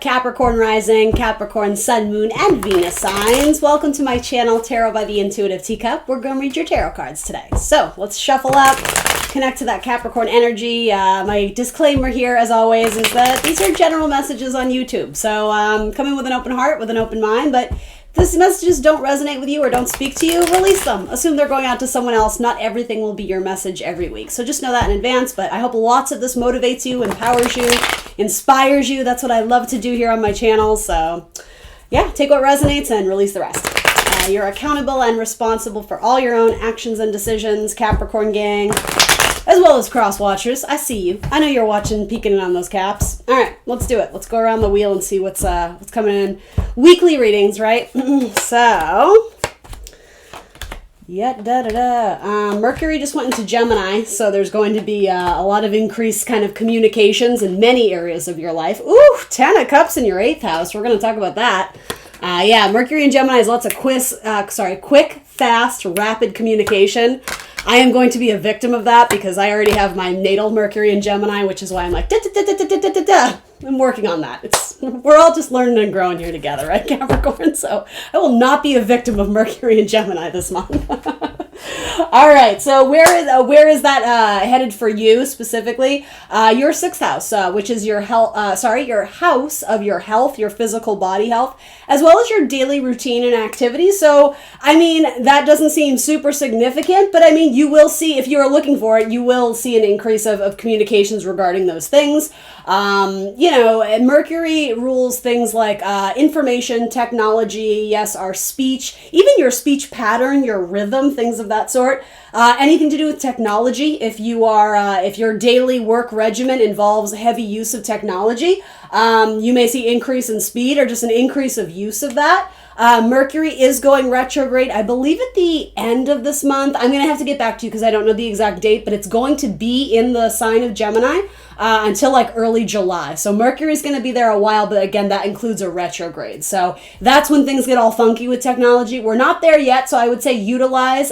Capricorn Rising, Capricorn Sun, Moon, and Venus signs. Welcome to my channel, Tarot by the Intuitive Teacup. We're going to read your tarot cards today. So let's shuffle up, connect to that Capricorn energy. My disclaimer here, as always, is that these are general messages on YouTube. So come in with an open heart, with an open mind, but if these messages don't resonate with you or don't speak to you, release them. Assume they're going out to someone else. Not everything will be your message every week. So just know that in advance, but I hope lots of this motivates you, empowers you, inspires you. That's what I love to do here on my channel. So yeah, take what resonates and release the rest. You're accountable and responsible for all your own actions and decisions, Capricorn gang, as well as cross watchers. I see you. I know you're watching, peeking in on those caps. All right, let's do it. Let's go around the wheel and see what's coming in. Weekly readings, right? So, Mercury just went into Gemini, so there's going to be a lot of increased kind of communications in many areas of your life. Ooh, 10 of Cups in your 8th house. We're going to talk about that. Yeah, Mercury and Gemini is lots of quick, fast, rapid communication. I am going to be a victim of that because I already have my natal Mercury in Gemini, which is why I'm like, I'm working on that. We're all just learning and growing here together, right, Capricorn? So I will not be a victim of Mercury and Gemini this month. All right, so where is that headed for you specifically? Your 6th house, which is your your house of your health, your physical body health, as well as your daily routine and activities. So, I mean, that doesn't seem super significant, but I mean, you will see, if you're looking for it, you will see an increase of communications regarding those things. Mercury rules things like information, technology, yes, our speech, even your speech pattern, your rhythm, things of that sort. Anything to do with technology. If your daily work regimen involves heavy use of technology, you may see increase in speed or just an increase of use of that. Mercury is going retrograde, I believe, at the end of this month. I'm going to have to get back to you because I don't know the exact date, but it's going to be in the sign of Gemini until like early July. So Mercury is going to be there a while, but again, that includes a retrograde. So that's when things get all funky with technology. We're not there yet, so I would say utilize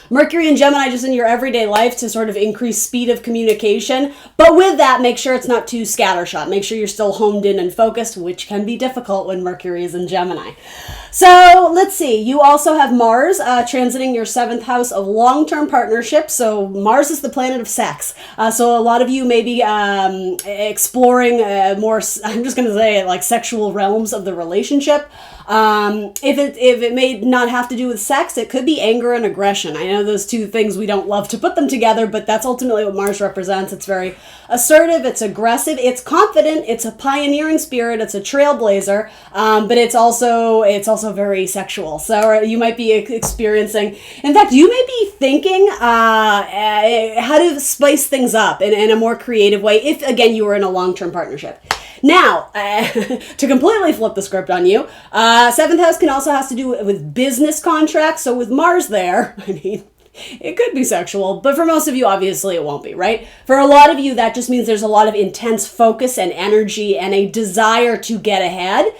Mercury and Gemini just in your everyday life to sort of increase speed of communication. But with that, make sure it's not too scattershot. Make sure you're still honed in and focused, which can be difficult when Mercury is in Gemini. So let's see. You also have Mars transiting your 7th house of long-term partnerships. So Mars is the planet of sex. So a lot of you may be exploring more, I'm just going to say it, like sexual realms of the relationship. If it may not have to do with sex, it could be anger and aggression. I know those two things, we don't love to put them together, but that's ultimately what Mars represents. It's very assertive, it's aggressive, it's confident, it's a pioneering spirit, it's a trailblazer, but it's also very sexual. So you might be experiencing, in fact, you may be thinking how to spice things up in a more creative way if, again, you were in a long-term partnership. Now, to completely flip the script on you, 7th house can also have to do with business contracts. So with Mars there, I mean, it could be sexual, but for most of you, obviously, it won't be, right? For a lot of you, that just means there's a lot of intense focus and energy and a desire to get ahead.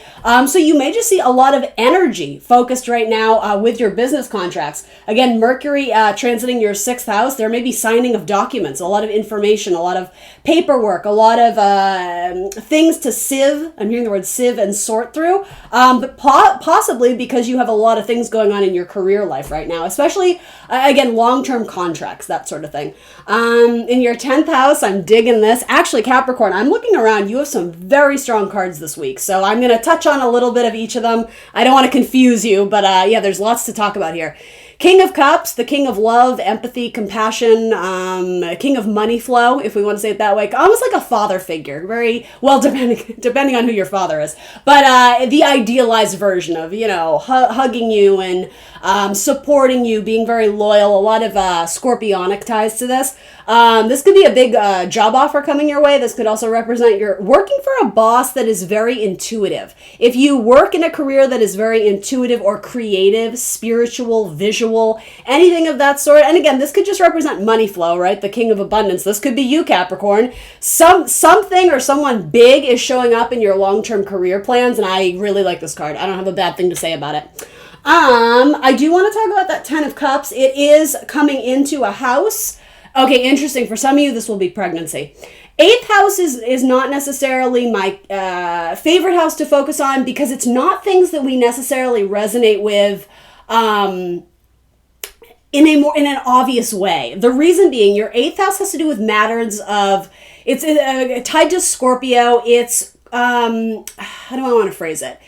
So you may just see a lot of energy focused right now with your business contracts. Again, Mercury transiting your 6th house, there may be signing of documents, a lot of information, a lot of paperwork, a lot of things to sieve. I'm hearing the word sieve and sort through, but possibly because you have a lot of things going on in your career life right now, especially, again, long-term contracts, that sort of thing. In your 10th house, I'm digging this. Actually, Capricorn, I'm looking around. You have some very strong cards this week, so I'm going to touch on a little bit of each of them. I don't want to confuse you, but yeah, there's lots to talk about here. King of Cups, the king of love, empathy, compassion, king of money flow, if we want to say it that way. Almost like a father figure. Very, well, depending on who your father is. But the idealized version of, hugging you and supporting you, being very loyal. A lot of scorpionic ties to this. This could be a big job offer coming your way. This could also represent you're working for a boss that is very intuitive. If you work in a career that is very intuitive or creative, spiritual, visual, anything of that sort. And again, this could just represent money flow, right? The king of abundance. This could be you, Capricorn. Something or someone big is showing up in your long-term career plans, and I really like this card. I don't have a bad thing to say about it. I do want to talk about that 10 of Cups. It is coming into a house Okay, interesting. For some of you, this will be pregnancy. Eighth house is not necessarily my favorite house to focus on because it's not things that we necessarily resonate with in an obvious way. The reason being, your eighth house has to do with matters of it's tied to Scorpio. It's how do I want to phrase it?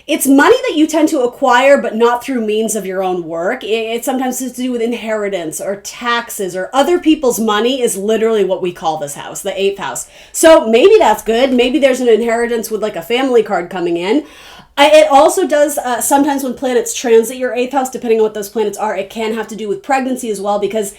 It's money that you tend to acquire, but not through means of your own work. It sometimes has to do with inheritance or taxes or other people's money is literally what we call this house, the eighth house. So maybe that's good. Maybe there's an inheritance with like a family card coming in. It also does, sometimes when planets transit your eighth house, depending on what those planets are, it can have to do with pregnancy as well, because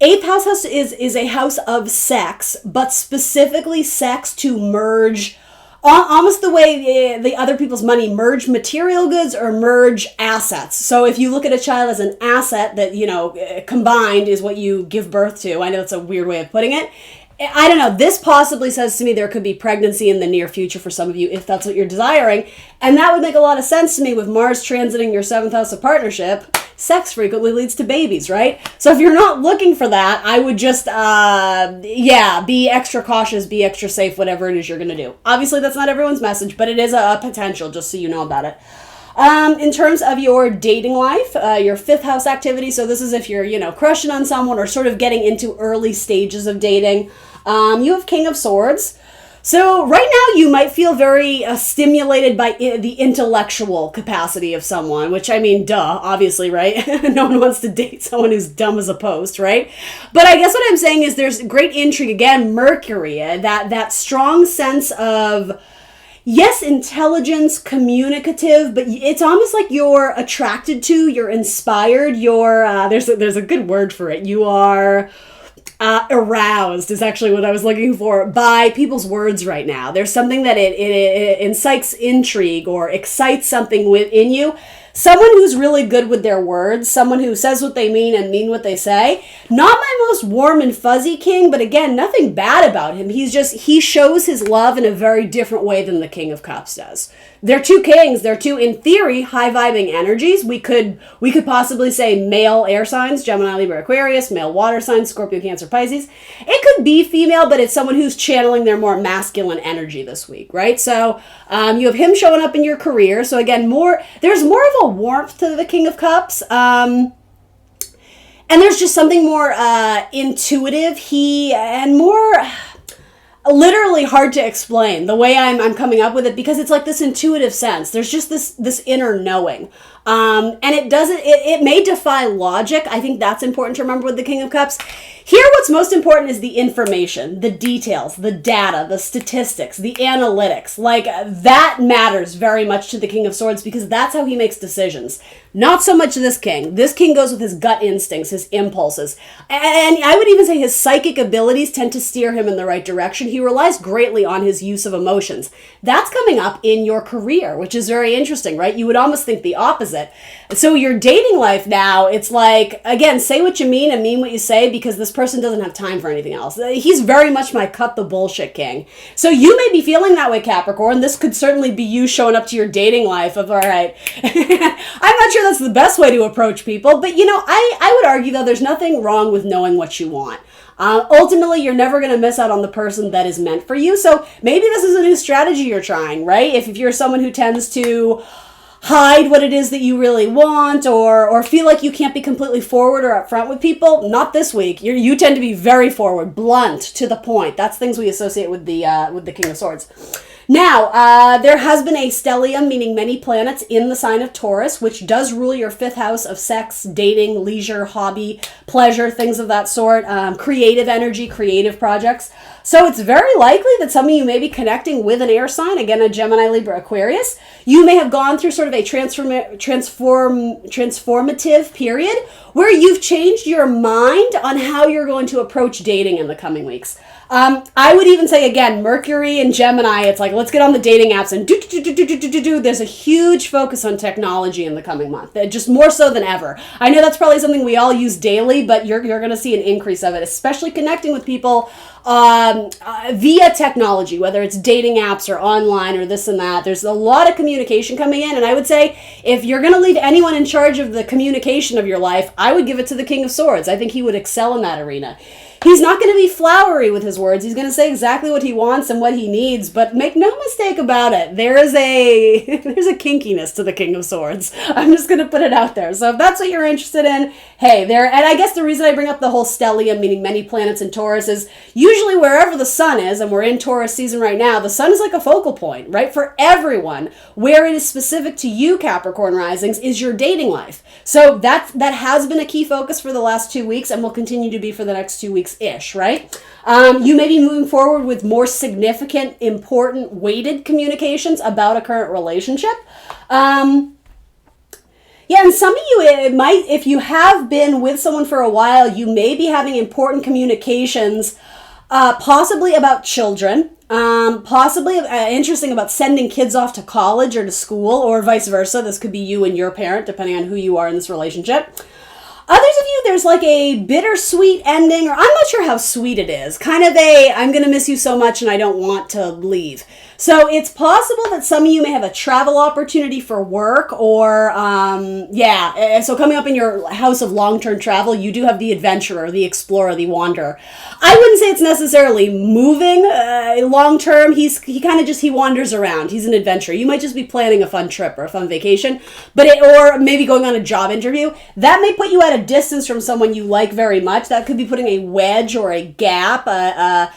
eighth house is a house of sex, but specifically sex to merge almost the way the other people's money merge material goods or merge assets. So if you look at a child as an asset that, combined is what you give birth to. I know it's a weird way of putting it. I don't know. This possibly says to me there could be pregnancy in the near future for some of you if that's what you're desiring. And that would make a lot of sense to me with Mars transiting your seventh house of partnership. Sex frequently leads to babies, right? So if you're not looking for that, I would just, be extra cautious, be extra safe, whatever it is you're going to do. Obviously, that's not everyone's message, but it is a potential, just so you know about it. In terms of your dating life, your fifth house activity, so this is if you're, crushing on someone or sort of getting into early stages of dating. You have King of Swords. So right now you might feel very stimulated by the intellectual capacity of someone, which I mean, duh, obviously, right? No one wants to date someone who's dumb as a post, right? But I guess what I'm saying is there's great intrigue. Again, Mercury, that strong sense of, yes, intelligence, communicative, but it's almost like you're attracted to, you're inspired, there's a good word for it. You are aroused is actually what I was looking for by people's words right now. There's something that it incites intrigue or excites something within you. Someone who's really good with their words, someone who says what they mean and mean what they say. Not my most warm and fuzzy king, but again, nothing bad about him. He shows his love in a very different way than the King of Cups does. They're two kings. They're two, in theory, high-vibing energies. We could possibly say male air signs, Gemini, Libra, Aquarius, male water signs, Scorpio, Cancer, Pisces. It could be female, but it's someone who's channeling their more masculine energy this week, right? So you have him showing up in your career. So again, there's more of a warmth to the King of Cups. And there's just something more intuitive. And more literally hard to explain the way I'm coming up with it, because it's like this intuitive sense. There's just this inner knowing. And it may defy logic. I think that's important to remember with the King of Cups. Here, what's most important is the information, the details, the data, the statistics, the analytics. Like, that matters very much to the King of Swords because that's how he makes decisions. Not so much this king. This king goes with his gut instincts, his impulses. And I would even say his psychic abilities tend to steer him in the right direction. He relies greatly on his use of emotions. That's coming up in your career, which is very interesting, right? You would almost think the opposite. So your dating life now, it's like, again, say what you mean and mean what you say, because this person doesn't have time for anything else. He's very much my cut the bullshit king. So you may be feeling that way, Capricorn. This could certainly be you showing up to your dating life of, all right, I'm not sure that's the best way to approach people, but I would argue, though, there's nothing wrong with knowing what you want. Ultimately, you're never going to miss out on the person that is meant for you. So maybe this is a new strategy you're trying, right? If you're someone who tends to hide what it is that you really want, or feel like you can't be completely forward or upfront with people, not this week. You tend to be very forward, blunt, to the point. That's things we associate with the King of Swords. Now, there has been a stellium, meaning many planets, in the sign of Taurus, which does rule your fifth house of sex, dating, leisure, hobby, pleasure, things of that sort, creative energy, creative projects. So it's very likely that some of you may be connecting with an air sign, again, a Gemini, Libra, Aquarius. You may have gone through sort of a transformative period where you've changed your mind on how you're going to approach dating in the coming weeks. I would even say, again, Mercury and Gemini, it's like, let's get on the dating apps and do. There's a huge focus on technology in the coming month, just more so than ever. I know that's probably something we all use daily, but you're going to see an increase of it, especially connecting with people via technology, whether it's dating apps or online or this and that. There's a lot of communication coming in, and I would say if you're going to leave anyone in charge of the communication of your life, I would give it to the King of Swords. I think he would excel in that arena. He's not going to be flowery with his words. He's going to say exactly what he wants and what he needs, but make no mistake about it. There's a kinkiness to the King of Swords. I'm just going to put it out there. So if that's what you're interested in, hey, there. And I guess the reason I bring up the whole stellium, meaning many planets in Taurus, is usually wherever the sun is, and we're in Taurus season right now, the sun is like a focal point, right? For everyone. Where it is specific to you, Capricorn risings, is your dating life. So that has been a key focus for the last 2 weeks and will continue to be for the next 2 weeks-ish, right? You may be moving forward with more significant, important, weighted communications about a current relationship. Yeah, and some of you, it might, if you have been with someone for a while, you may be having important communications, possibly about children, possibly interesting about sending kids off to college or to school, or vice versa. This could be you and your parent, depending on who you are in this relationship. Others of you, there's like a bittersweet ending, or I'm not sure how sweet it is. Kind of I'm going to miss you so much and I don't want to leave. So it's possible that some of you may have a travel opportunity for work, or so coming up in your house of long-term travel, you do have the adventurer, the explorer, the wanderer. I wouldn't say it's necessarily moving long-term. He wanders around. He's an adventurer. You might just be planning a fun trip or a fun vacation, or maybe going on a job interview. That may put you at a distance from someone you like very much. That could be putting a wedge or a gap, a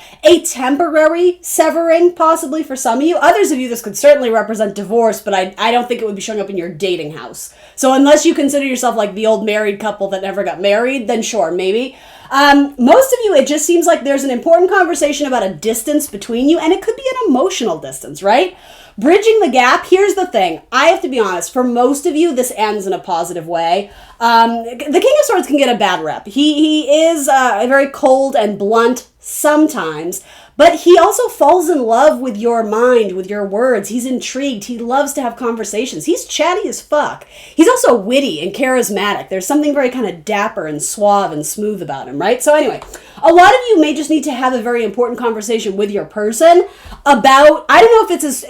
temporary severing possibly for some of you. Others of you, this could certainly represent divorce, but I don't think it would be showing up in your dating house. So unless you consider yourself like the old married couple that never got married, then sure, maybe. Most of you, it just seems like there's an important conversation about a distance between you, and it could be an emotional distance, right? Bridging the gap, here's the thing. I have to be honest, for most of you, this ends in a positive way. The King of Swords can get a bad rep. He is very cold and blunt sometimes, but he also falls in love with your mind, with your words. He's intrigued. He loves to have conversations. He's chatty as fuck. He's also witty and charismatic. There's something very kind of dapper and suave and smooth about him, right? So anyway, a lot of you may just need to have a very important conversation with your person about, I don't know if it's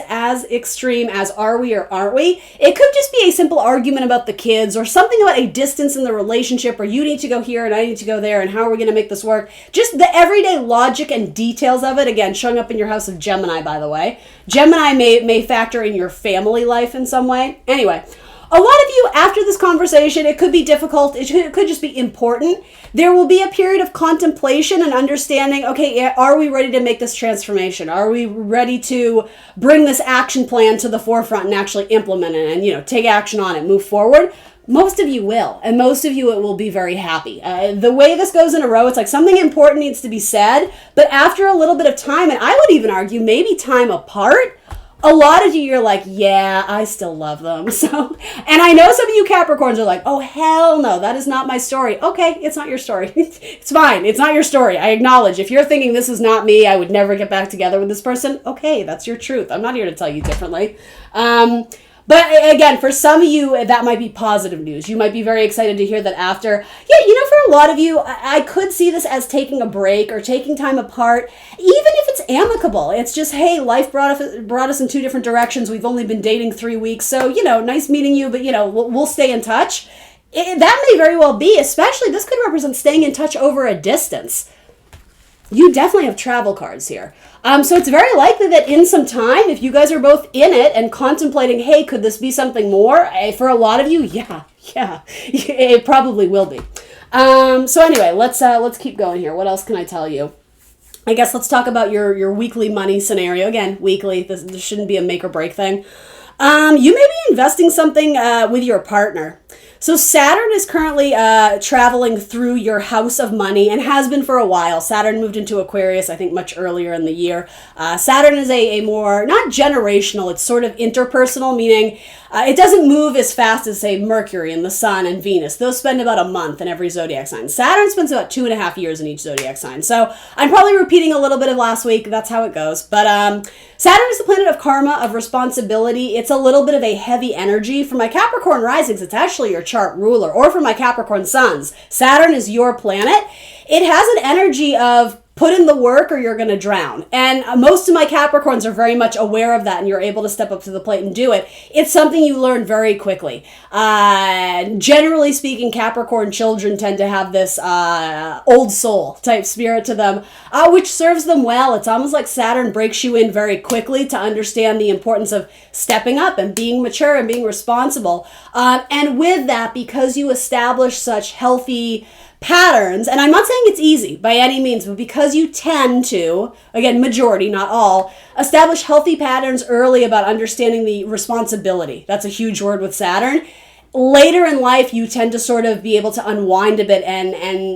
as extreme as are we or aren't we. It could just be a simple argument about the kids, or something about a distance in the relationship, or you need to go here and I need to go there, and how are we going to make this work? Just the everyday logic and details of it. Again, showing up in your house of Gemini, by the way. Gemini may factor in your family life in some way. Anyway, a lot of you, after this conversation, it could be difficult. It could just be important. There will be a period of contemplation and understanding, okay, are we ready to make this transformation? Are we ready to bring this action plan to the forefront and actually implement it and, take action on it, move forward? Most of you will, and most of you it will be very happy. The way this goes in a row, it's like something important needs to be said, but after a little bit of time, and I would even argue maybe time apart, a lot of you, you're like, yeah, I still love them. So, and I know some of you Capricorns are like, oh, hell no, that is not my story. Okay, it's not your story. It's fine. It's not your story. I acknowledge. If you're thinking this is not me, I would never get back together with this person. Okay, that's your truth. I'm not here to tell you differently. But again, for some of you, that might be positive news. You might be very excited to hear that after. Yeah, for a lot of you, I could see this as taking a break or taking time apart, even if it's amicable. It's just, hey, life brought us in two different directions. We've only been dating 3 weeks. So, nice meeting you, but, we'll stay in touch. That may very well be, especially this could represent staying in touch over a distance. You definitely have travel cards here. So it's very likely that in some time, if you guys are both in it and contemplating, hey, could this be something more? For a lot of you, yeah, it probably will be. So anyway, let's keep going here. What else can I tell you? I guess let's talk about your weekly money scenario. Again, weekly. This shouldn't be a make or break thing. You may be investing something with your partner. So Saturn is currently traveling through your house of money and has been for a while. Saturn moved into Aquarius, I think, much earlier in the year. Saturn is a more, not generational, it's sort of interpersonal, meaning It doesn't move as fast as, say, Mercury and the Sun and Venus. Those spend about a month in every zodiac sign. Saturn spends about 2.5 years in each zodiac sign. So I'm probably repeating a little bit of last week. That's how it goes. But Saturn is the planet of karma, of responsibility. It's a little bit of a heavy energy. For my Capricorn risings, it's actually your chart ruler. Or for my Capricorn suns, Saturn is your planet. It has an energy of put in the work or you're going to drown. And most of my Capricorns are very much aware of that, and you're able to step up to the plate and do it. It's something you learn very quickly. Generally speaking, Capricorn children tend to have this old soul type spirit to them, which serves them well. It's almost like Saturn breaks you in very quickly to understand the importance of stepping up and being mature and being responsible. And with that, because you establish such healthy patterns, and I'm not saying it's easy by any means, but because you tend to, again, majority, not all, establish healthy patterns early about understanding the responsibility. That's a huge word with Saturn. Later in life, you tend to sort of be able to unwind a bit and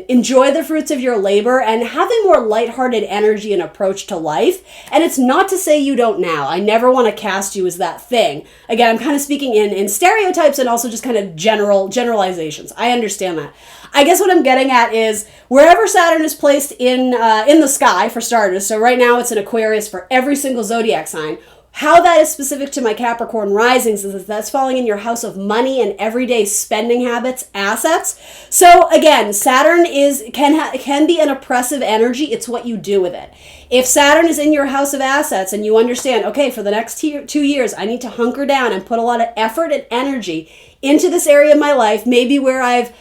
enjoy the fruits of your labor and have a more lighthearted energy and approach to life. And it's not to say you don't now. I never want to cast you as that thing. Again, I'm kind of speaking in stereotypes and also just kind of generalizations. I understand that. I guess what I'm getting at is wherever Saturn is placed in the sky, for starters, so right now it's in Aquarius for every single zodiac sign. How that is specific to my Capricorn risings is that's falling in your house of money and everyday spending habits, assets. So again, Saturn can be an oppressive energy. It's what you do with it. If Saturn is in your house of assets and you understand, okay, for the next 2 years, I need to hunker down and put a lot of effort and energy into this area of my life, maybe where I've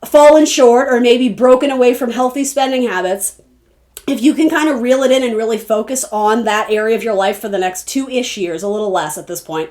fallen short or maybe broken away from healthy spending habits, if you can kind of reel it in and really focus on that area of your life for the next 2-ish years, a little less at this point,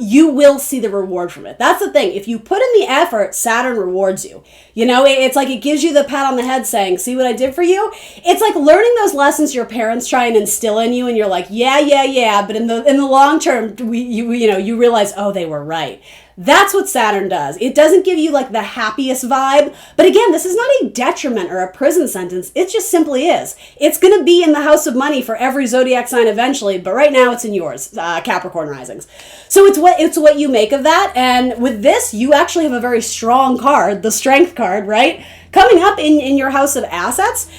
you will see the reward from it. That's the thing. If you put in the effort, Saturn rewards you. You know, it's like it gives you the pat on the head saying, see what I did for you? It's like learning those lessons your parents try and instill in you and you're like, yeah. But in the long term, you realize, oh, they were right. That's what Saturn does. It doesn't give you like the happiest vibe. But again, this is not a detriment or a prison sentence. It just simply is. It's going to be in the house of money for every zodiac sign eventually. But right now it's in yours, Capricorn risings. So it's what you make of that. And with this, you actually have a very strong card, the strength card, right? Coming up in your house of assets.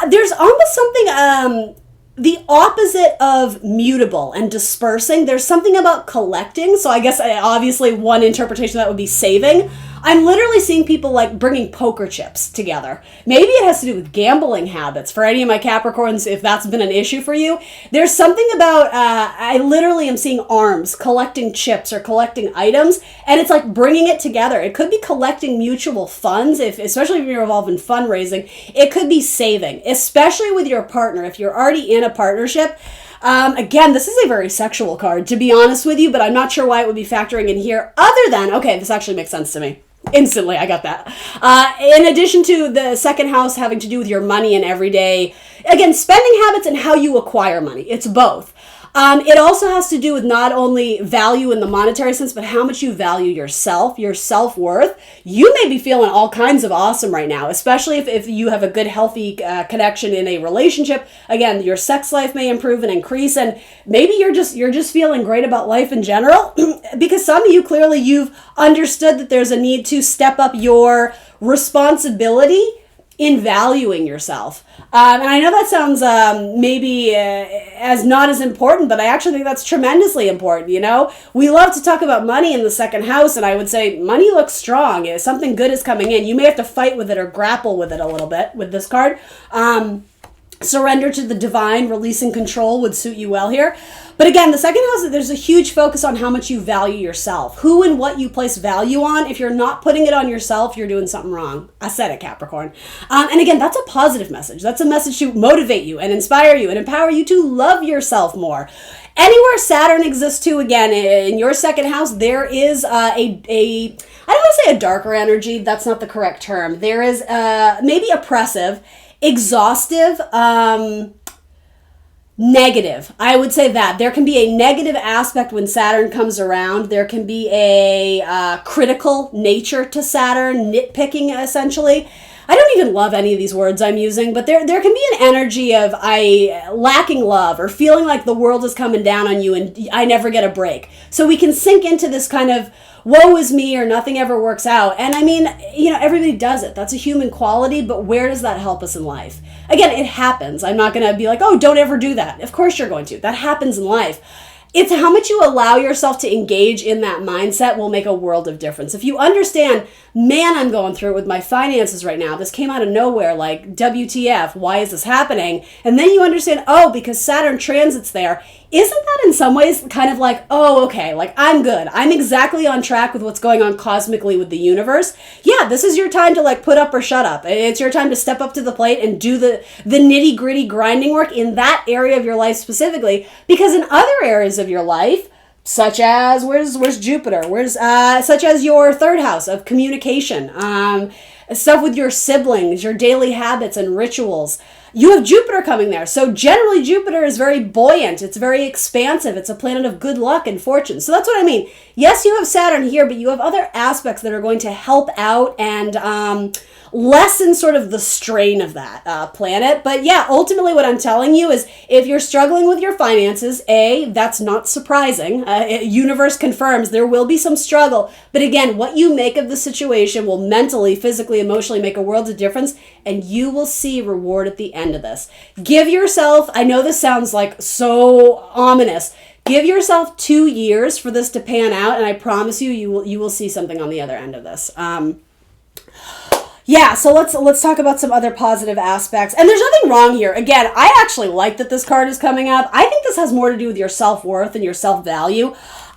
There's almost something... the opposite of mutable and dispersing. There's something about collecting. So I guess obviously one interpretation of that would be saving. I'm literally seeing people like bringing poker chips together. Maybe it has to do with gambling habits. For any of my Capricorns, if that's been an issue for you, there's something about, I literally am seeing arms collecting chips or collecting items, and it's like bringing it together. It could be collecting mutual funds, especially if you're involved in fundraising. It could be saving, especially with your partner. If you're already in a partnership, again, this is a very sexual card, to be honest with you, but I'm not sure why it would be factoring in here other than, okay, this actually makes sense to me. Instantly, I got that. In addition to the second house having to do with your money and everyday, again, spending habits and how you acquire money. It's both. It also has to do with not only value in the monetary sense, but how much you value yourself, your self-worth. You may be feeling all kinds of awesome right now, especially if you have a good, healthy connection in a relationship. Again, your sex life may improve and increase, and maybe you're just feeling great about life in general, because some of you, clearly, you've understood that there's a need to step up your responsibility in valuing yourself. And I know that sounds maybe as not as important, but I actually think that's tremendously important, you know? We love to talk about money in the second house, and I would say money looks strong. If something good is coming in, you may have to fight with it or grapple with it a little bit with this card. Surrender to the divine, releasing control would suit you well here. But again, the second house, there's a huge focus on how much you value yourself. Who and what you place value on. If you're not putting it on yourself, you're doing something wrong. I said it, Capricorn. And again, that's a positive message. That's a message to motivate you and inspire you and empower you to love yourself more. Anywhere Saturn exists too, again, in your second house, there is I don't want to say a darker energy. That's not the correct term. There is maybe oppressive, exhaustive, negative. I would say that. There can be a negative aspect when Saturn comes around. There can be a critical nature to Saturn, nitpicking essentially. I don't even love any of these words I'm using, but there can be an energy of lacking love or feeling like the world is coming down on you and I never get a break. So we can sink into this kind of woe is me or nothing ever works out. And I mean, everybody does it. That's a human quality, but where does that help us in life? Again, it happens. I'm not going to be like, oh, don't ever do that. Of course you're going to. That happens in life. It's how much you allow yourself to engage in that mindset will make a world of difference. If you understand, man, I'm going through it with my finances right now. This came out of nowhere, like, WTF, why is this happening? And then you understand, oh, because Saturn transits there. Isn't that in some ways kind of like, oh, okay, like I'm good. I'm exactly on track with what's going on cosmically with the universe. Yeah, this is your time to like put up or shut up. It's your time to step up to the plate and do the nitty gritty grinding work in that area of your life specifically. Because in other areas of your life, such as, where's Jupiter? Such as your third house of communication, stuff with your siblings, your daily habits and rituals. You have Jupiter coming there. So generally Jupiter is very buoyant. It's very expansive. It's a planet of good luck and fortune. So that's what I mean. Yes, you have Saturn here, but you have other aspects that are going to help out and lessen sort of the strain of that planet. But yeah, ultimately what I'm telling you is if you're struggling with your finances, that's not surprising. Universe confirms there will be some struggle. But again, what you make of the situation will mentally, physically, emotionally make a world of difference, and you will see reward at the end of this. Give yourself, I know this sounds like so ominous, give yourself 2 years for this to pan out, and I promise you, you will see something on the other end of this. Yeah, so let's talk about some other positive aspects. And there's nothing wrong here. Again, I actually like that this card is coming up. I think this has more to do with your self-worth and your self-value.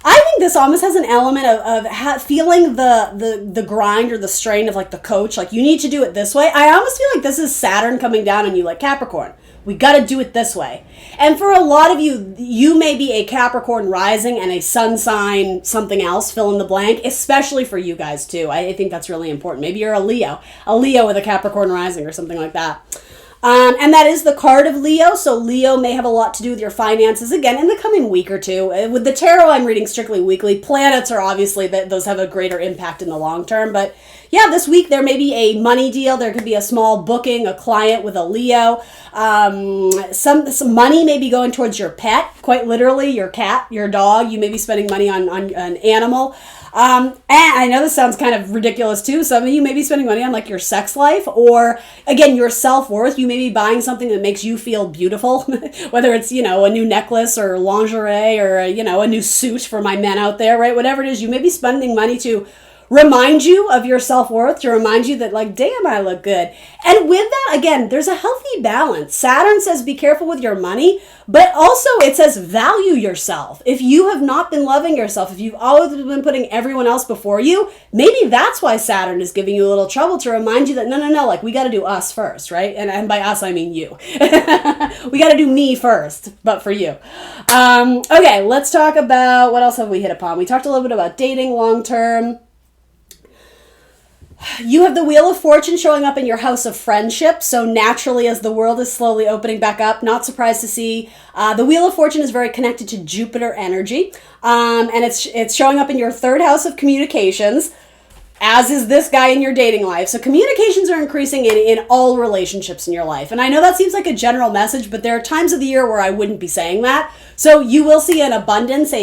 I think this almost has an element of feeling the grind or the strain of like the coach, like you need to do it this way. I almost feel like this is Saturn coming down on you like Capricorn. We got to do it this way. And for a lot of you, you may be a Capricorn rising and a sun sign, something else, fill in the blank, especially for you guys too. I think that's really important. Maybe you're a Leo with a Capricorn rising or something like that. And that is the card of Leo. So Leo may have a lot to do with your finances, again, in the coming week or two. With the tarot, I'm reading strictly weekly. Planets are obviously, those have a greater impact in the long term. But yeah, this week there may be a money deal. There could be a small booking, a client with a Leo. Some money may be going towards your pet, quite literally, your cat, your dog. You may be spending money on an animal. And I know this sounds kind of ridiculous too. Some of you may be spending money on like your sex life or again, your self-worth. You may be buying something that makes you feel beautiful, whether it's, a new necklace or lingerie or, a new suit for my men out there, right? Whatever it is, you may be spending money to remind you of your self-worth, to remind you that like, damn, I look good. And with that, again, there's a healthy balance. Saturn says be careful with your money, but also it says value yourself. If you have not been loving yourself, if you've always been putting everyone else before you, maybe that's why Saturn is giving you a little trouble to remind you that no, like we got to do us first, right? And by us, I mean you. We got to do me first, but for you. Okay, let's talk about, what else have we hit upon? We talked a little bit about dating long-term. You have the Wheel of Fortune showing up in your house of friendship. So naturally, as the world is slowly opening back up, not surprised to see the Wheel of Fortune is very connected to Jupiter energy. And it's showing up in your third house of communications, as is this guy in your dating life. So communications are increasing in all relationships in your life. And I know that seems like a general message, but there are times of the year where I wouldn't be saying that. So you will see an abundance,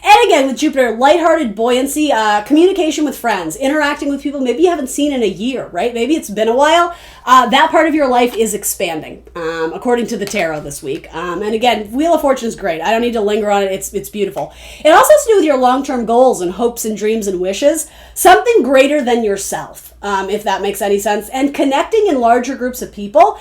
and again, with Jupiter, lighthearted buoyancy, communication with friends, interacting with people maybe you haven't seen in a year, right? Maybe it's been a while. That part of your life is expanding, according to the tarot this week. And again, Wheel of Fortune is great. I don't need to linger on it. It's beautiful. It also has to do with your long-term goals and hopes and dreams and wishes. Something greater than yourself, if that makes any sense. And connecting in larger groups of people.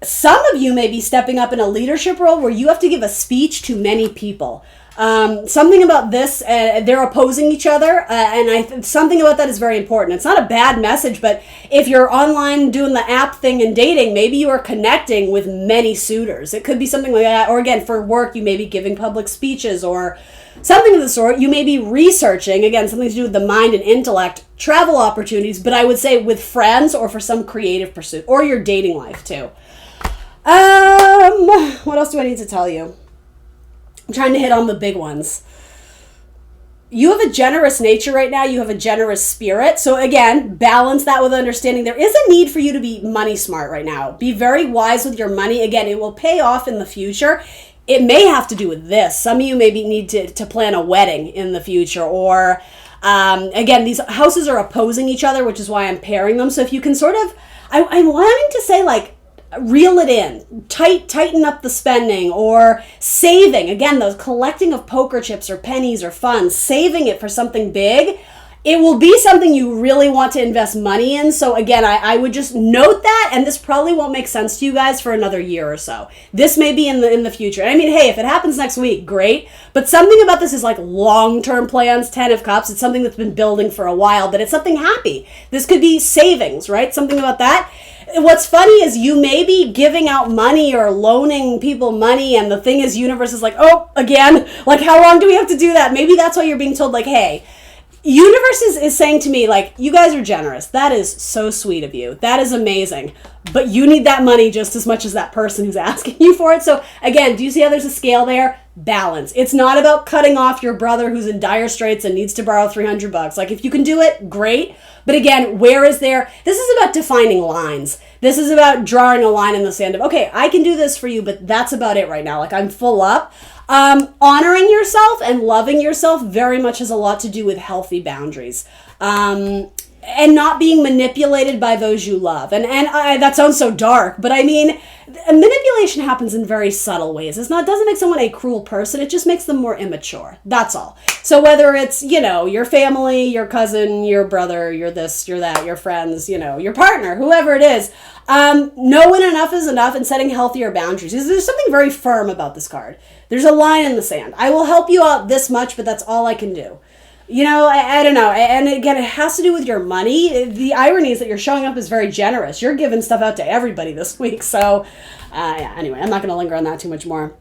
Some of you may be stepping up in a leadership role where you have to give a speech to many people. Something about this, they're opposing each other, and something about that is very important. It's not a bad message, but if you're online doing the app thing and dating, maybe you are connecting with many suitors. It could be something like that. Or again, for work, you may be giving public speeches or something of the sort. You may be researching, again, something to do with the mind and intellect, travel opportunities, but I would say with friends or for some creative pursuit, or your dating life too. What else do I need to tell you? I'm trying to hit on the big ones. you have a generous nature right now. You have a generous spirit. So again, balance that with understanding there is a need for you to be money smart right now. Be very wise with your money. Again, it will pay off in the future. It may have to do with this. Some of you maybe need to plan a wedding in the future, or again, these houses are opposing each other, which is why I'm pairing them. So if you can sort of, I'm wanting to say like, reel it in, tighten up the spending, or saving. Again, those collecting of poker chips or pennies or funds, saving it for something big. It will be something you really want to invest money in. So again, I would just note that, and this probably won't make sense to you guys for another year or so. This may be in the future. I mean, hey, if it happens next week, great. But something about this is like long-term plans, 10 of Cups. It's something that's been building for a while, but it's something happy. This could be savings, right? Something about that. What's funny is you may be giving out money or loaning people money, and the thing is, universe is like, oh, again, like, how long do we have to do that? Maybe that's why you're being told, like, hey, universe is saying to me, like, you guys are generous. That is so sweet of you. That is amazing. But you need that money just as much as that person who's asking you for it. So again, do you see how there's a scale there? Balance. It's not about cutting off your brother who's in dire straits and needs to borrow $300. Like, if you can do it, great. But again, where is there? This is about defining lines. This is about drawing a line in the sand of, okay, I can do this for you, but that's about it right now. Like, I'm full up. Honoring yourself and loving yourself very much has a lot to do with healthy boundaries. And not being manipulated by those you love. And that sounds so dark, but I mean, manipulation happens in very subtle ways. It doesn't make someone a cruel person. It just makes them more immature. That's all. So whether it's, your family, your cousin, your brother, your this, your that, your friends, your partner, whoever it is, know when enough is enough and setting healthier boundaries. There's something very firm about this card. There's a line in the sand. I will help you out this much, but that's all I can do. I don't know. And again, it has to do with your money. The irony is that you're showing up as very generous. You're giving stuff out to everybody this week. So, anyway, I'm not going to linger on that too much more.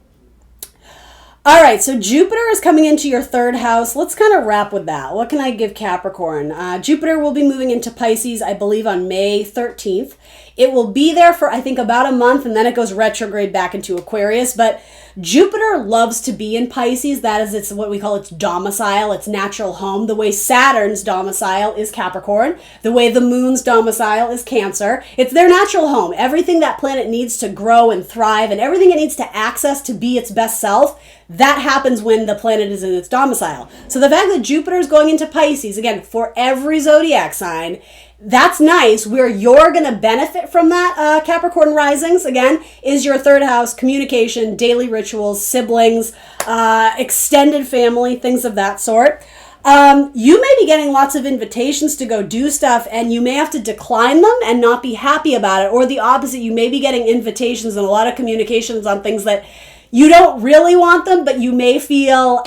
All right, so Jupiter is coming into your third house. Let's kind of wrap with that. What can I give Capricorn? Jupiter will be moving into Pisces, I believe, on May 13th. It will be there for, I think, about a month, and then it goes retrograde back into Aquarius. But Jupiter loves to be in Pisces. That is what we call its domicile, its natural home. The way Saturn's domicile is Capricorn. The way the moon's domicile is Cancer. It's their natural home. Everything that planet needs to grow and thrive and everything it needs to access to be its best self, that happens when the planet is in its domicile. So the fact that Jupiter is going into Pisces, again, for every zodiac sign, that's nice. Where you're going to benefit from that, Capricorn risings, again, is your third house, communication, daily rituals, siblings, extended family, things of that sort. You may be getting lots of invitations to go do stuff, and you may have to decline them and not be happy about it. Or the opposite, you may be getting invitations and a lot of communications on things that you don't really want them, but you may feel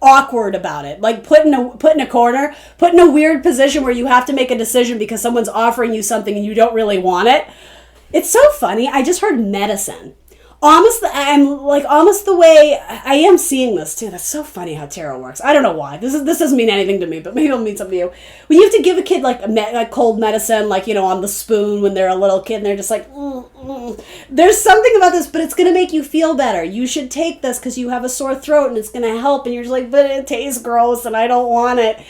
awkward about it, like put in a corner, put in a weird position where you have to make a decision because someone's offering you something and you don't really want it. It's so funny. I just heard medicine. Almost the way I am seeing this too. That's so funny how tarot works. I don't know why. This doesn't mean anything to me, but maybe it'll mean something to you. When you have to give a kid like cold medicine, like, on the spoon when they're a little kid, and they're just like, there's something about this, but it's going to make you feel better. You should take this because you have a sore throat and it's going to help. And you're just like, but it tastes gross and I don't want it.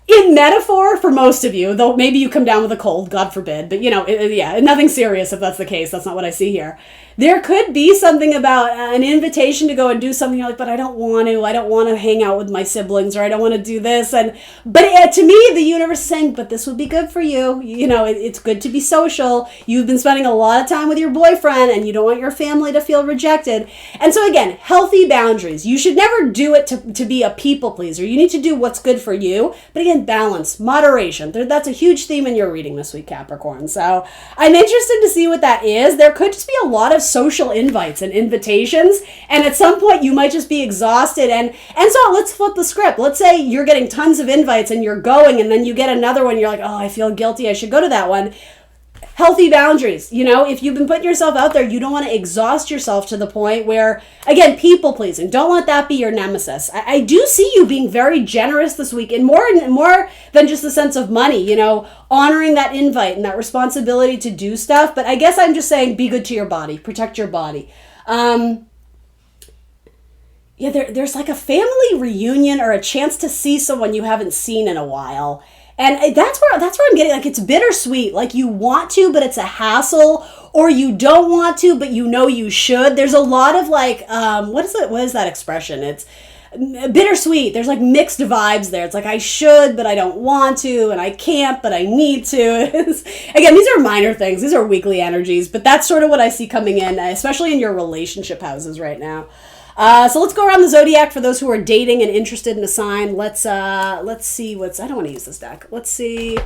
In metaphor, for most of you, though maybe you come down with a cold, God forbid, but nothing serious if that's the case. That's not what I see here. There could be something about an invitation to go and do something. You're like, but I don't want to hang out with my siblings, or I don't want to do this. But to me, the universe is saying, but this would be good for you. It's good to be social. You've been spending a lot of time with your boyfriend and you don't want your family to feel rejected. And so again, healthy boundaries. You should never do it to be a people pleaser. You need to do what's good for you. But again, balance, moderation. That's a huge theme in your reading this week, Capricorn. So I'm interested to see what that is. There could just be a lot of social invites and invitations, and at some point you might just be exhausted. And so let's flip the script. Let's say you're getting tons of invites and you're going, and then you get another one. You're like, oh, I feel guilty. I should go to that one. Healthy boundaries. If you've been putting yourself out there, you don't want to exhaust yourself to the point where, again, people pleasing. Don't let that be your nemesis. I do see you being very generous this week, and more than just the sense of money, honoring that invite and that responsibility to do stuff. But I guess I'm just saying, be good to your body, protect your body. Yeah, there's like a family reunion or a chance to see someone you haven't seen in a while. And that's where I'm getting, like, it's bittersweet. Like, you want to, but it's a hassle, or you don't want to, but you know you should. There's a lot of like, what is that expression? It's bittersweet. There's like mixed vibes there. It's like, I should, but I don't want to, and I can't, but I need to. Again, these are minor things. These are weekly energies, but that's sort of what I see coming in, especially in your relationship houses right now. So let's go around the zodiac for those who are dating and interested in a sign. Let's see what's. I don't want to use this deck. Let's see.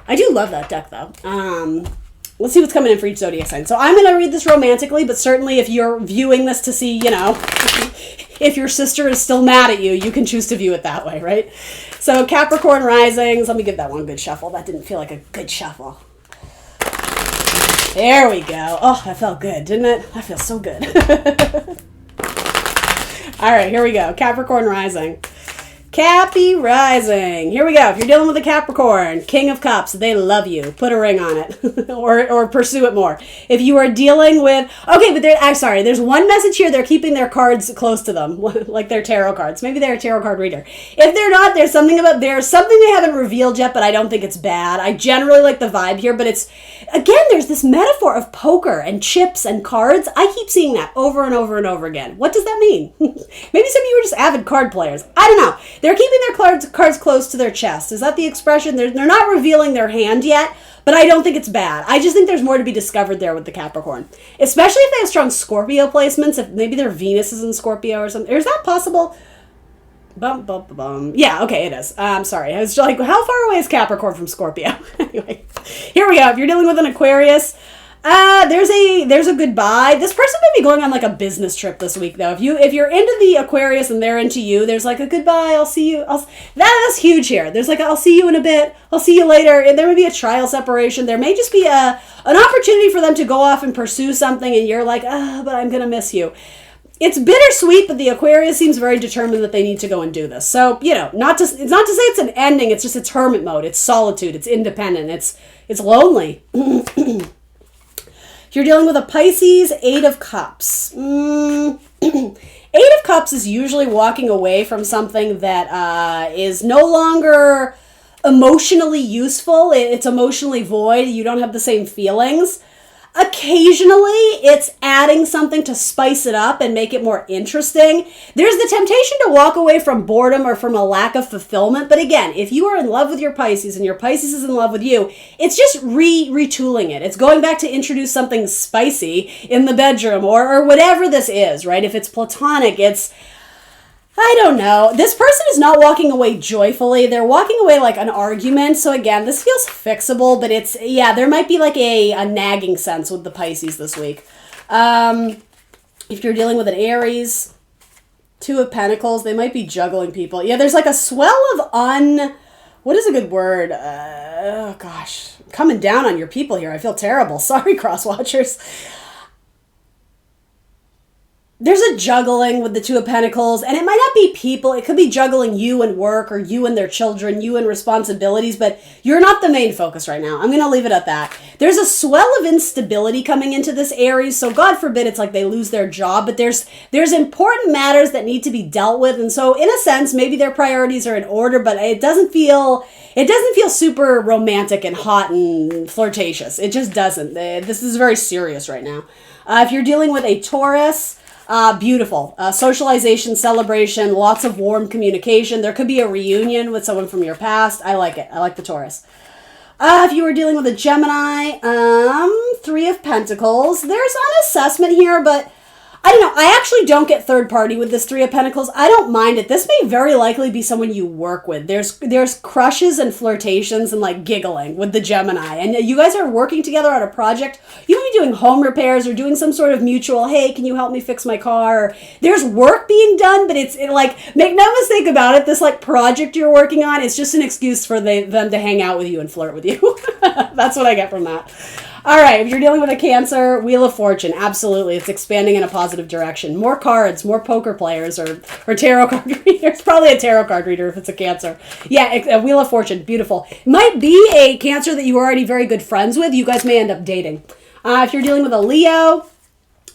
I do love that deck though. Let's see what's coming in for each zodiac sign. So I'm going to read this romantically, but certainly if you're viewing this to see, if your sister is still mad at you, you can choose to view it that way, right? So Capricorn risings. Let me give that one good shuffle. That didn't feel like a good shuffle. There we go. Oh, that felt good, didn't it? That feels so good. All right, here we go. Capricorn rising. Cappy rising. Here we go. If you're dealing with a Capricorn, King of Cups, they love you. Put a ring on it or pursue it more. If you are dealing with, okay, but I'm sorry, there's one message here. They're keeping their cards close to them, like their tarot cards. Maybe they're a tarot card reader. If they're not, there's something they haven't revealed yet, but I don't think it's bad. I generally like the vibe here, but it's, again, there's this metaphor of poker and chips and cards. I keep seeing that over and over and over again. What does that mean? Maybe some of you are just avid card players. I don't know. They're keeping their cards close to their chest. Is that the expression? They're not revealing their hand yet, but I don't think it's bad. I just think there's more to be discovered there with the Capricorn. Especially if they have strong Scorpio placements, if maybe their Venus is in Scorpio or something. Is that possible? Yeah, okay, it is. I'm sorry. I was like, how far away is Capricorn from Scorpio? Anyway, here we go. If you're dealing with an Aquarius, there's a goodbye. This person may be going on like a business trip this week though. If you're into the Aquarius and they're into you, there's like a goodbye. I'll see you. That's huge here. There's like I'll see you in a bit. I'll see you later. And there may be a trial separation. There may just be an opportunity for them to go off and pursue something, and you're like, but I'm gonna miss you. It's bittersweet, but the Aquarius seems very determined that they need to go and do this. So, it's not to say it's an ending. It's just it's hermit mode. It's solitude. It's independent. It's lonely. If you're dealing with a Pisces, Eight of Cups. Eight of Cups is usually walking away from something that is no longer emotionally useful. It's emotionally void. You don't have the same feelings. Occasionally, it's adding something to spice it up and make it more interesting. There's the temptation to walk away from boredom or from a lack of fulfillment. But again, if you are in love with your Pisces and your Pisces is in love with you, it's just retooling it. It's going back to introduce something spicy in the bedroom or whatever this is, right? If it's platonic, I don't know. This person is not walking away joyfully. They're walking away like an argument. So again, this feels fixable, but there might be like a nagging sense with the Pisces this week. If you're dealing with an Aries, Two of Pentacles, they might be juggling people. Yeah, there's like a swell of what is a good word? Coming down on your people here. I feel terrible. Sorry, cross watchers. There's a juggling with the Two of Pentacles, and it might not be people. It could be juggling you and work or you and their children, you and responsibilities, but you're not the main focus right now. I'm going to leave it at that. There's a swell of instability coming into this Aries, so God forbid it's like they lose their job, but there's important matters that need to be dealt with, and so in a sense, maybe their priorities are in order, but it doesn't feel super romantic and hot and flirtatious. It just doesn't. This is very serious right now. If you're dealing with a Taurus, beautiful. Socialization, celebration, lots of warm communication. There could be a reunion with someone from your past. I like it. I like the Taurus. If you were dealing with a Gemini, Three of Pentacles. There's an assessment here, but I don't know. I actually don't get third party with this Three of Pentacles. I don't mind it. This may very likely be someone you work with. There's crushes and flirtations and like giggling with the Gemini. And you guys are working together on a project. You might be doing home repairs or doing some sort of mutual, hey, can you help me fix my car? There's work being done, but it's make no mistake about it. This like project you're working on, it's just an excuse for them to hang out with you and flirt with you. That's what I get from that. All right, if you're dealing with a Cancer, Wheel of Fortune, absolutely. It's expanding in a positive direction. More cards, more poker players or tarot card readers. Probably a tarot card reader if it's a Cancer. Yeah, a Wheel of Fortune, beautiful. Might be a Cancer that you are already very good friends with. You guys may end up dating. If you're dealing with a Leo,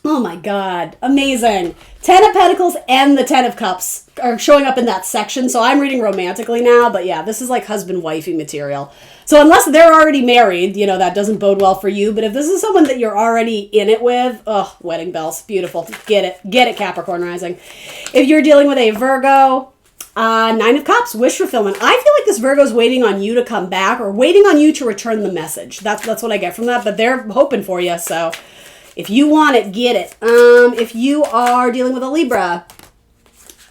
Oh my God. Amazing. 10 of Pentacles and the 10 of Cups are showing up in that section. So I'm reading romantically now, but yeah, this is like husband-wifey material. So unless they're already married, you know, that doesn't bode well for you. But if this is someone that you're already in it with, oh, wedding bells. Beautiful. Get it. Get it, Capricorn rising. If you're dealing with a Virgo, 9 of Cups, wish fulfillment. I feel like this Virgo's waiting on you to come back or waiting on you to return the message. That's what I get from that. But they're hoping for you, so... if you want it, get it. If you are dealing with a Libra,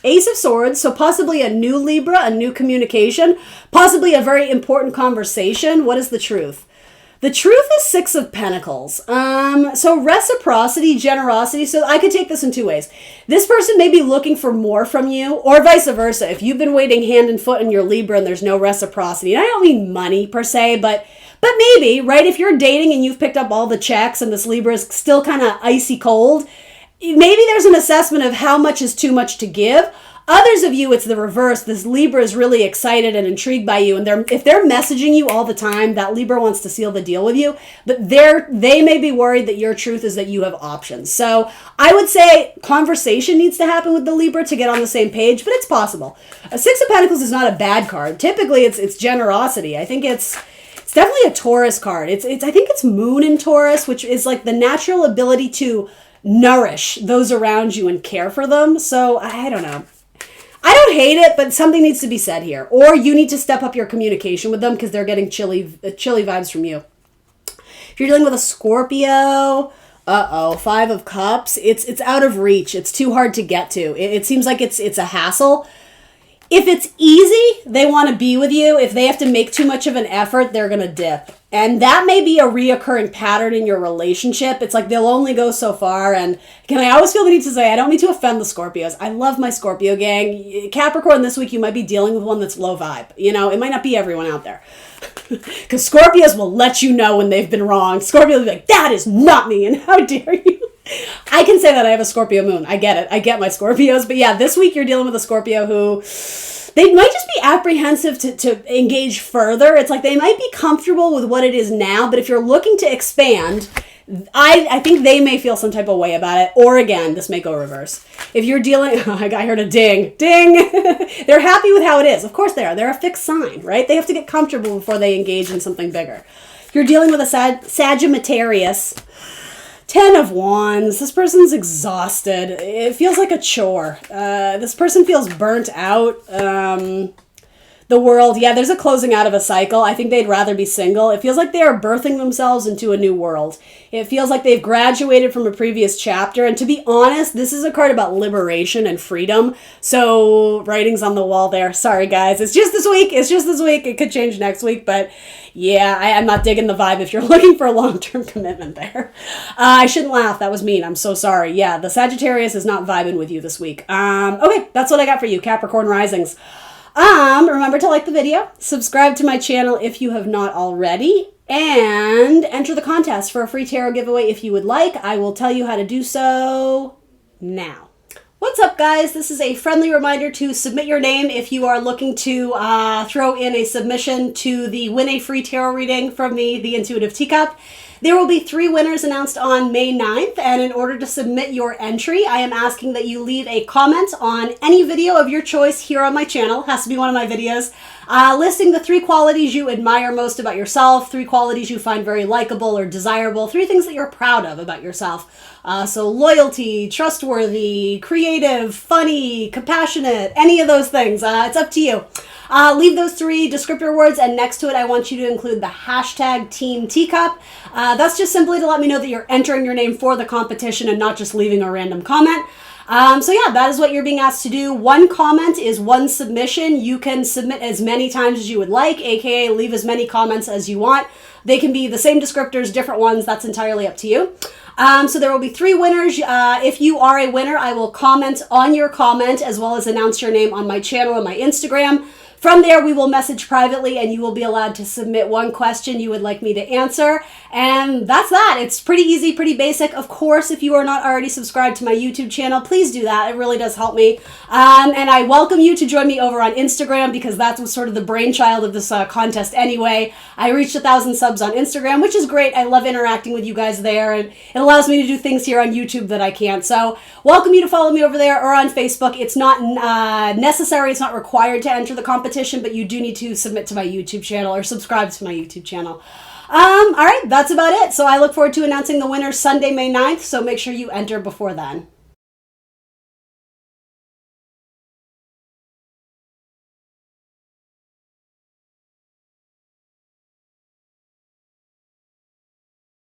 Ace of Swords, so possibly a new Libra, a new communication, possibly a very important conversation. What is the truth? The truth is 6 of Pentacles. So reciprocity, generosity. So I could take this in two ways. This person may be looking for more from you, or vice versa. If you've been waiting hand and foot in your Libra and there's no reciprocity, and I don't mean money per se, but maybe, right, if you're dating and you've picked up all the checks and this Libra is still kind of icy cold, maybe there's an assessment of how much is too much to give. Others of you, it's the reverse. This Libra is really excited and intrigued by you, and if they're messaging you all the time, that Libra wants to seal the deal with you, but they may be worried that your truth is that you have options. So I would say conversation needs to happen with the Libra to get on the same page, but it's possible. A 6 of Pentacles is not a bad card. Typically, it's generosity. I think it's definitely a Taurus card. I think it's Moon in Taurus, which is like the natural ability to nourish those around you and care for them. So I don't know. I don't hate it, but something needs to be said here. Or you need to step up your communication with them because they're getting chilly vibes from you. If you're dealing with a Scorpio, 5 of Cups, it's out of reach. It's too hard to get to. It seems like it's a hassle. If it's easy, they want to be with you. If they have to make too much of an effort, they're going to dip. And that may be a reoccurring pattern in your relationship. It's like they'll only go so far. And I always feel the need to say, I don't mean to offend the Scorpios. I love my Scorpio gang. Capricorn, this week you might be dealing with one that's low vibe. You know, it might not be everyone out there. Because Scorpios will let you know when they've been wrong. Scorpio will be like, that is not me, and how dare you? I can say that I have a Scorpio moon. I get it. I get my Scorpios. But yeah, this week you're dealing with a Scorpio who... they might just be apprehensive to engage further. It's like they might be comfortable with what it is now, but if you're looking to expand, I think they may feel some type of way about it. Or again, this may go reverse. If you're dealing... I heard a ding. Ding! They're happy with how it is. Of course they are. They're a fixed sign, right? They have to get comfortable before they engage in something bigger. If you're dealing with a Sagittarius... 10 of Wands. This person's exhausted. It feels like a chore. This person feels burnt out. The world, yeah, there's a closing out of a cycle. I think they'd rather be single. It feels like they are birthing themselves into a new world. It feels like they've graduated from a previous chapter. And to be honest, this is a card about liberation and freedom. So writing's on the wall there. Sorry, guys. It's just this week. It could change next week. But yeah, I'm not digging the vibe if you're looking for a long-term commitment there. I shouldn't laugh. That was mean. I'm so sorry. Yeah, the Sagittarius is not vibing with you this week. Okay, that's what I got for you, Capricorn Risings. Remember to like the video, subscribe to my channel if you have not already, and enter the contest for a free tarot giveaway if you would like. I will tell you how to do so now. What's up, guys? This is a friendly reminder to submit your name if you are looking to throw in a submission to win a free tarot reading from the Intuitive Teacup. There will be 3 winners announced on May 9th, and in order to submit your entry, I am asking that you leave a comment on any video of your choice here on my channel. It has to be one of my videos, listing the 3 qualities you admire most about yourself, 3 qualities you find very likable or desirable, 3 things that you're proud of about yourself. So loyalty, trustworthy, creative, funny, compassionate, any of those things. It's up to you. Leave those 3 descriptor words, and next to it, I want you to include the hashtag Team Teacup. That's just simply to let me know that you're entering your name for the competition and not just leaving a random comment. So yeah, that is what you're being asked to do. 1 comment is 1 submission. You can submit as many times as you would like, aka leave as many comments as you want. They can be the same descriptors, different ones. That's entirely up to you. So there will be 3 winners. If you are a winner, I will comment on your comment as well as announce your name on my channel and my Instagram. From there, we will message privately and you will be allowed to submit one question you would like me to answer. And that's that. It's pretty easy, pretty basic. Of course, if you are not already subscribed to my YouTube channel, please do that. It really does help me. And I welcome you to join me over on Instagram because that was sort of the brainchild of this contest anyway. I reached 1,000 subs on Instagram, which is great. I love interacting with you guys there, and it allows me to do things here on YouTube that I can't. So welcome you to follow me over there or on Facebook. It's not necessary. It's not required to enter the competition, but you do need to submit to my YouTube channel or subscribe to my YouTube channel. All right, that's about it. So I look forward to announcing the winner Sunday, May 9th. So make sure you enter before then.